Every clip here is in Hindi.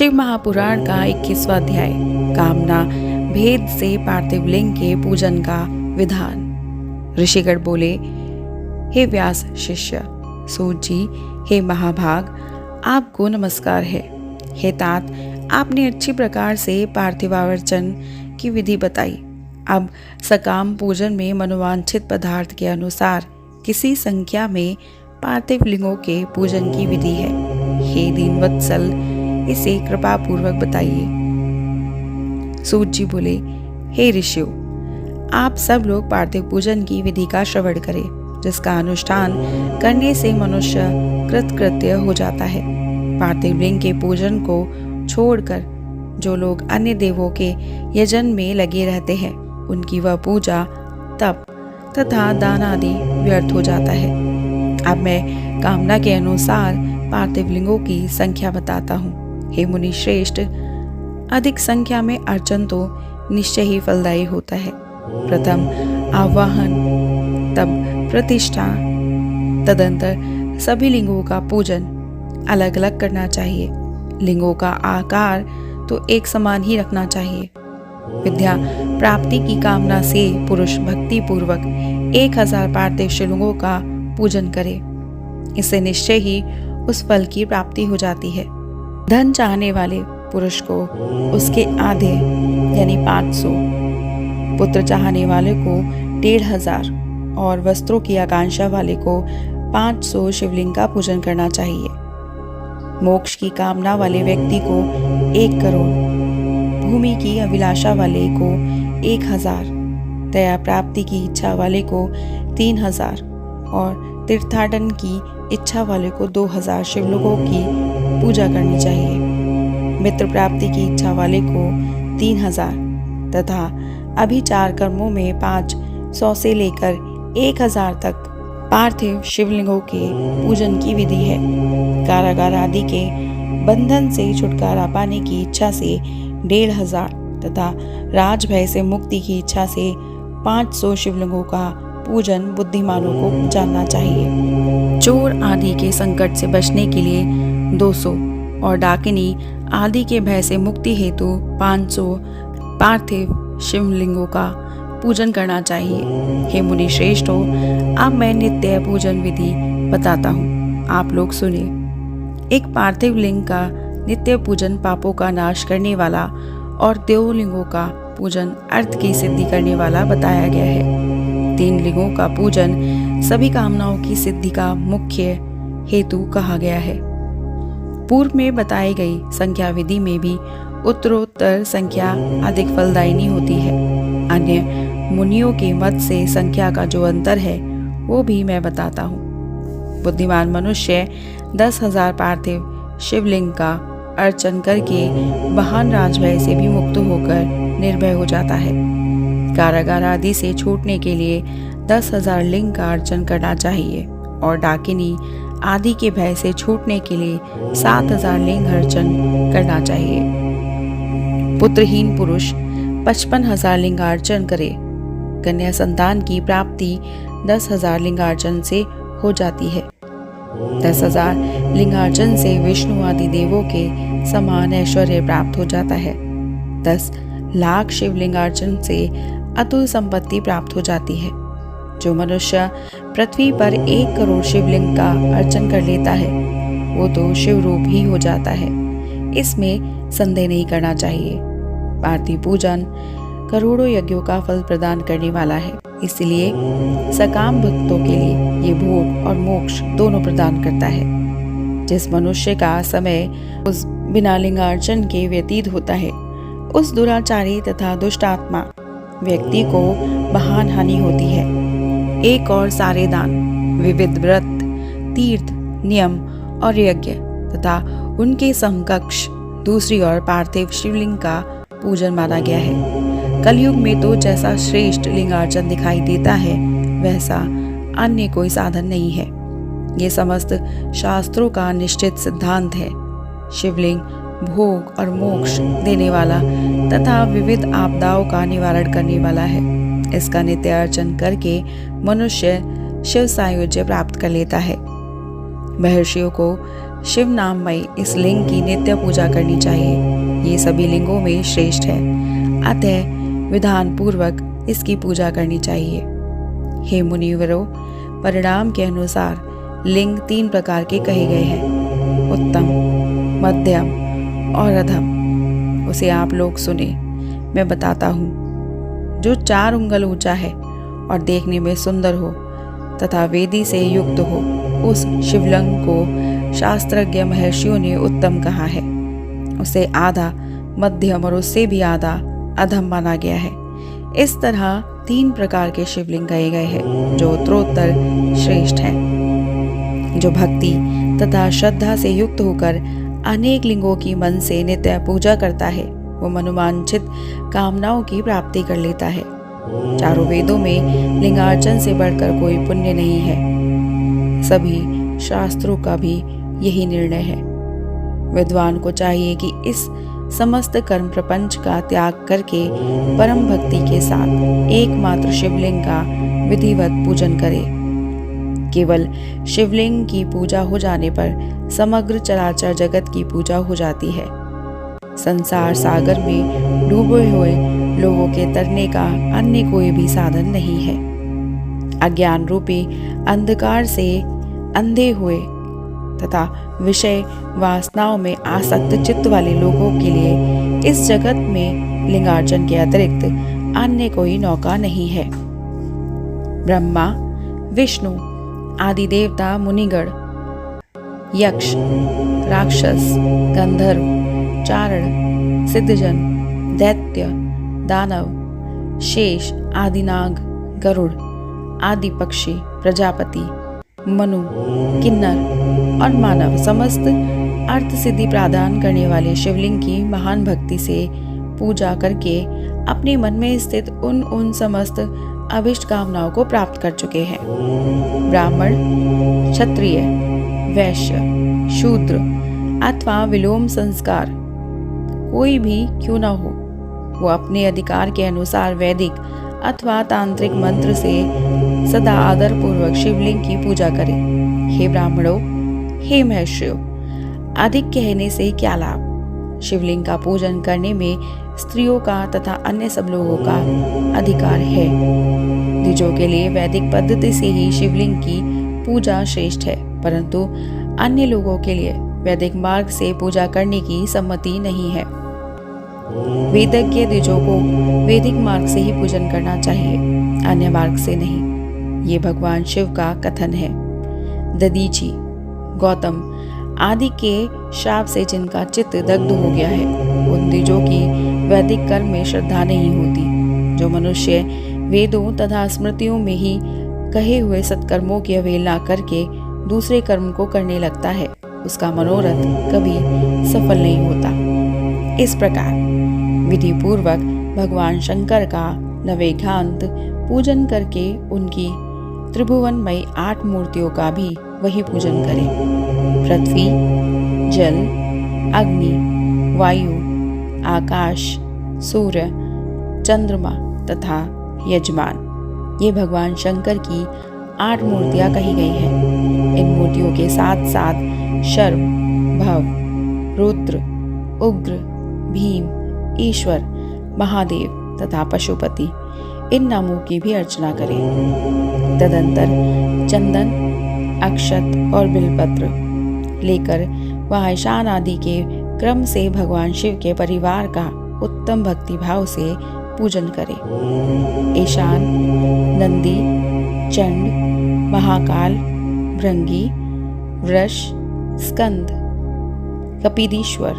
शिव महापुराण का 21वां अध्याय, कामना भेद से पार्थिव लिंग के पूजन का विधान। ऋषिगण बोले, हे व्यास शिष्य, सूत जी, हे महाभाग, आपको नमस्कार है। हे तात, आपने अच्छी प्रकार से पार्थिवावर्चन की विधि बताई। अब सकाम पूजन में मनोवांछित पदार्थ के अनुसार किसी संख्या में पार्थिव लिंगों के पूजन की विधि है। हे दीनवत्सल, इसे कृपा पूर्वक बताइए। सूत जी बोले, हे ऋषियों, आप सब लोग पार्थिव पूजन की विधि का श्रवण करें, जिसका अनुष्ठान करने से मनुष्य कृतकृत्य हो जाता है। पार्थिव लिंग के पूजन को छोड़कर जो लोग अन्य देवों के यजन में लगे रहते हैं, उनकी वह पूजा, तप तथा दान आदि व्यर्थ हो जाता है। अब मैं कामना के अनुसार पार्थिव लिंगों की संख्या बताता हूँ। हे मुनि श्रेष्ठ, अधिक संख्या में अर्चन तो निश्चय ही फलदायी होता है। प्रथम आवाहन, तब प्रतिष्ठा, तदंतर सभी लिंगों का पूजन अलग अलग करना चाहिए। लिंगों का आकार तो एक समान ही रखना चाहिए। विद्या प्राप्ति की कामना से पुरुष भक्ति पूर्वक 1000 पार्थिव शिवलिंगों का पूजन करे। इससे निश्चय ही उस फल की प्राप्ति हो जाती है। धन चाहने वाले पुरुष को उसके आधे यानी 500, पुत्र चाहने वाले को 1500 और वस्त्रों की आकांक्षा वाले को 500 शिवलिंग का पूजन करना चाहिए। मोक्ष की कामना वाले व्यक्ति को 1 करोड़, भूमि की अभिलाषा वाले को 1000, दया प्राप्ति की इच्छा वाले को 3000 और तीर्थाटन की इच्छा वाले को 2000 शिवलिंगों की पूजा करनी चाहिए। मित्र प्राप्ति की इच्छा वाले को 3000 तथा अभिचार कर्मों में 500 से लेकर 1000 तक पार्थिव शिवलिंगों के पूजन की विधि है। कारागार आदि के बंधन से छुटकारा पाने की इच्छा से 1500 तथा राजभय से मुक्ति की इच्छा से 500 शिवलिंगों का पूजन बुद्धिमानों को जानना चाहिए। चोर आदि के संकट से बचने के लिए 200 और डाकिनी आदि के भय से मुक्ति हेतु 500 पार्थिव शिवलिंगों का पूजन करना चाहिए। हे मुनि श्रेष्ठों, अब मैं नित्य पूजन विधि बताता हूँ, आप लोग सुनिए। एक पार्थिव लिंग का नित्य पूजन पापों का नाश करने वाला और देवलिंगों का पूजन अर्थ की सिद्धि करने वाला बताया गया है। 3 लिंगों का पूजन सभी कामनाओं की सिद्धि का मुख्य हेतु कहा गया है। पूर्व में बताई गई संख्या विधि में भी उत्तरोत्तर संख्या अधिक फलदायिनी होती है। अन्य मुनियों के मत से संख्या का जो अंतर है वो भी मैं बताता हूँ। बुद्धिमान मनुष्य 10,000 पार्थिव शिवलिंग का अर्चन करके महान राजभय से भी मुक्त होकर निर्भय हो जाता है। कारागार आदि से छूटने के लिए 10,000 लिंग का अर्चन करना चाहिए और डाकिनी आदि के भय से छूटने के लिए 7,000 लिंग अर्चन करना चाहिए। पुत्रहीन पुरुष 55,000 लिंगार्चन करे। कन्या संतान की प्राप्ति 10,000 लिंगार्चन से हो जाती है। 10,000 लिंगार्चन से विष्णु आदि देवों के समान ऐश्वर्य प्राप्त हो जाता है। 10 लाख शिवलिंगार्चन से अतुल संपत्ति प्राप्त हो जाती है। जो मनुष्य पृथ्वी पर 1 करोड़ शिवलिंग का अर्चन कर लेता है, वो तो शिवरूप ही हो जाता है। इसमें संदेह नहीं करना चाहिए। पार्थिव पूजन करोड़ों यज्ञों का फल प्रदान करने वाला है, इसलिए सकाम भक्तों के लिए ये भोग और मोक्ष दोनों प्रदान करता है। जिस मनुष्य का समय उस बिना लिंगार्चन के व्यतीत होता है, उस दुराचारी तथा दुष्ट आत्मा व्यक्ति को महान हानि होती है। एक और सारे दान, विविध व्रत, तीर्थ, नियम और यज्ञ तथा उनके समकक्ष दूसरी ओर पार्थिव शिवलिंग का पूजन माना गया है। कलयुग में तो जैसा श्रेष्ठ लिंगार्चन दिखाई देता है, वैसा अन्य कोई साधन नहीं है। ये समस्त शास्त्रों का निश्चित सिद्धांत है। शिवलिंग भोग और मोक्ष देने वाला तथा विविध आपदाओं का निवारण करने वाला है। इसका नित्य अर्चन करके मनुष्य शिव सायुज्य प्राप्त कर लेता है। महर्षियों को शिव नाममय इस लिंग की नित्य पूजा करनी चाहिए। ये सभी लिंगों में श्रेष्ठ है, अतः विधान पूर्वक इसकी पूजा करनी चाहिए। हे मुनिवरों, परिणाम के अनुसार लिंग 3 प्रकार के कहे गए हैं, उत्तम, मध्यम और अधम। उसे आप लोग सुने, मैं बताता हूँ। जो 4 उंगल ऊंचा है और देखने में सुंदर हो तथा वेदी से युक्त हो, उस शिवलिंग को शास्त्रज्ञ महर्षियों ने उत्तम कहा है। उसे आधा, मध्यम और उससे भी आधा अधम माना गया है। इस तरह 3 प्रकार के शिवलिंग कहे गए हैं जो उत्तरोत्तर श्रेष्ठ हैं। जो भक्ति तथा श्रद्धा से युक्त होकर अनेक लिंगों की मन से नित्य पूजा करता है, वो मनोवांछित कामनाओं की प्राप्ति कर लेता है। चारों वेदों में लिंगार्चन से बढ़कर कोई पुण्य नहीं है। सभी शास्त्रों का भी यही निर्णय है। विद्वान को चाहिए कि इस समस्त कर्म प्रपंच का त्याग करके परम भक्ति के साथ एकमात्र शिवलिंग का विधिवत पूजन करे। केवल शिवलिंग की पूजा हो जाने पर समग्र चराचर जगत की पूजा हो जाती है। संसार सागर में डूबे हुए लोगों के तरने का अन्य कोई भी साधन नहीं है। अज्ञान रूपी अंधकार से अंधे हुए तथा विषय वासनाओं में आसक्त चित्त वाले लोगों के लिए इस जगत में लिंगार्चन के अतिरिक्त अन्य कोई नौका नहीं है। ब्रह्मा, विष्णु आदि देवता, मुनिगण, यक्ष, राक्षस, गंधर्व, चारण, सिद्धजन, दैत्य, दानव, शेष आदि नाग, गरुड़ आदि पक्षी, प्रजापति, मनु, किन्नर और मानव समस्त अर्थ सिद्धि प्रदान करने वाले शिवलिंग की महान भक्ति से पूजा करके अपने मन में स्थित उन समस्त अभिष्ट कामनाओं को प्राप्त कर चुके हैं। ब्राह्मण, क्षत्रिय, वैश्य, शूद्र अथवा विलोम संस्कार कोई भी क्यों न हो, वो अपने अधिकार के अनुसार वैदिक अथवा तांत्रिक मंत्र से सदा आदर पूर्वक शिवलिंग की पूजा करे। हे ब्राह्मणों, हे महर्षियों, अधिक कहने से क्या लाभ। शिवलिंग का पूजन करने में स्त्रियों का तथा अन्य सब लोगों का अधिकार है। द्विजों के लिए वैदिक पद्धति से ही शिवलिंग की पूजा श्रेष्ठ है, परंतु अन्य लोगों के लिए वैदिक मार्ग से पूजा करने की सम्मति नहीं है। वेदज्ञ द्विजों को वैदिक मार्ग से ही पूजन करना चाहिए, अन्य मार्ग से नहीं। ये भगवान शिव का कथन है। दधीचि, गौतम आदि के शाप से जिनका चित्त दग्ध हो गया है, उन द्विजों की वैदिक कर्म में श्रद्धा नहीं होती। जो मनुष्य वेदों तथा स्मृतियों में ही कहे हुए सत्कर्मों की अवहेलना करके दूसरे कर्म को करने लगता है, उसका मनोरथ कभी सफल नहीं होता। इस प्रकार विधि पूर्वक भगवान शंकर का नवेघांत पूजन करके उनकी त्रिभुवनमयी 8 मूर्तियों का भी वही पूजन करें। पृथ्वी, जल, अग्नि, वायु, आकाश, सूर्य, चंद्रमा तथा यजमान, ये भगवान शंकर की 8 मूर्तियां कही गई हैं। इन मूर्तियों के साथ साथ शर्व, भव, रुद्र, उग्र, भीम, ईश्वर, महादेव तथा पशुपति, इन नामों की भी अर्चना करें। तदंतर चंदन, अक्षत और बिलपत्र लेकर वह ईशान आदि के क्रम से भगवान शिव के परिवार का उत्तम भक्ति भाव से पूजन करें। ईशान, नंदी, चंड, महाकाल, भृंगी, वृष, स्कंद, कपिलीश्वर,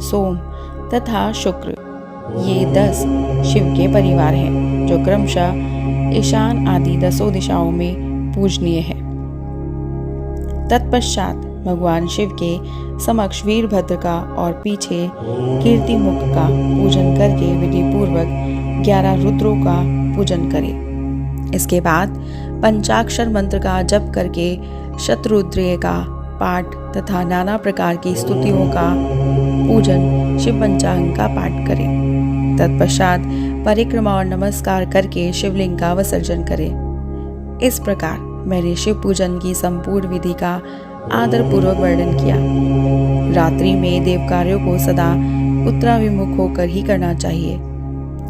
सोम तथा शुक्र, ये 10 शिव के परिवार हैं जो क्रमशः ईशान आदि 10 दिशाओं में पूजनीय है। तत्पश्चात भगवान शिव के समक्ष वीरभद्र का और पीछे कीर्तिमुख का पूजन करके विधि पूर्वक 11 रुद्रों का पूजन करें। इसके बाद पंचाक्षर मंत्र का जप करके शतरुद्रीय का पाठ तथा नाना प्रकार की स्तुतियों का पूजन, शिव पंचांग का पाठ करें। तत्पश्चात परिक्रमा और नमस्कार करके शिवलिंग का विसर्जन करें। इस प्रकार मेरे शिव पूजन की संपूर्ण विधि का आदरपूर्वक वर्णन किया। रात्रि में देव कार्यों को सदा उत्तराभिमुख होकर ही करना चाहिए।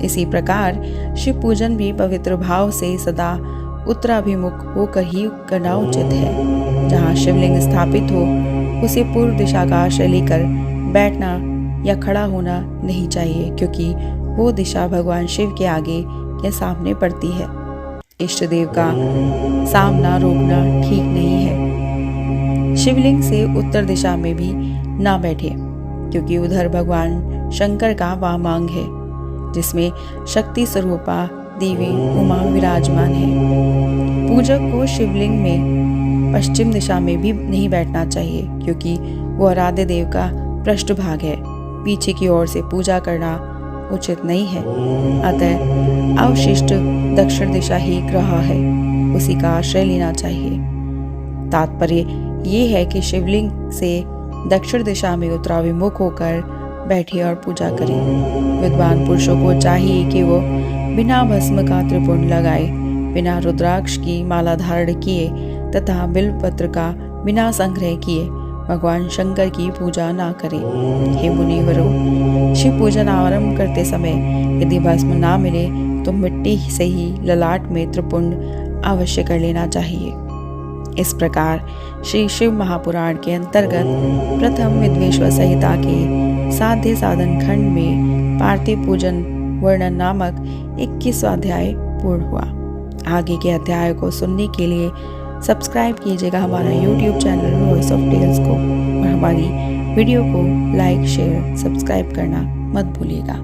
इसी प्रकार शिव पूजन भी पवित्र भाव से सदा उत्तराभिमुख होकर ही करना उचित है। जहाँ शिवलिंग स्थापित हो उसे पूर्व दिशा का आश्रय लेकर बैठना या खड़ा होना नहीं चाहिए, क्योंकि वो दिशा भगवान शिव के आगे या सामने पड़ती है। इष्ट देव का सामना रोकना ठीक नहीं है। शिवलिंग से उत्तर दिशा में भी ना बैठे, क्योंकि उधर भगवान शंकर का वामांग है, जिसमें शक्ति स्वरूपा देवी उमा विराजमान है। पूजक को शिवलिंग में पश्चिम दिशा में भी नहीं बैठना चाहिए, क्योंकि वो आराध्य देव का पृष्ठभाग है। पीछे की ओर से पूजा करना उचित नहीं है। अतः अवशिष्ट दक्षिण दिशा ही ग्रह है, उसी का आश्रय लेना चाहिए। तात्पर्य ये है कि शिवलिंग से दक्षिण दिशा में उत्तराभिमुख होकर बैठे और पूजा करें। विद्वान पुरुषों को चाहिए कि वो बिना भस्म का त्रिपुंड लगाए, बिना रुद्राक्ष की माला धारण किए तथा बिल्वपत्र का बिना संग्रह किए भगवान शंकर की पूजा ना करें। हे मुनिवरों, शिव पूजन आरंभ करते समय यदि भस्म ना मिले तो मिट्टी से ही ललाट में त्रिपुंड अवश्य कर लेना चाहिए। इस प्रकार श्री शिव महापुराण के अंतर्गत प्रथम विद्वेश्वर संहिता के साध्य साधन खंड में पार्थिव पूजन वर्णन नामक 21वां अध्याय पूर्ण हुआ। आगे के अध्याय को सुनने के लिए सब्सक्राइब कीजिएगा हमारा YouTube channel voice of tales को, और हमारी वीडियो को लाइक, शेयर, सब्सक्राइब करना मत भूलिएगा।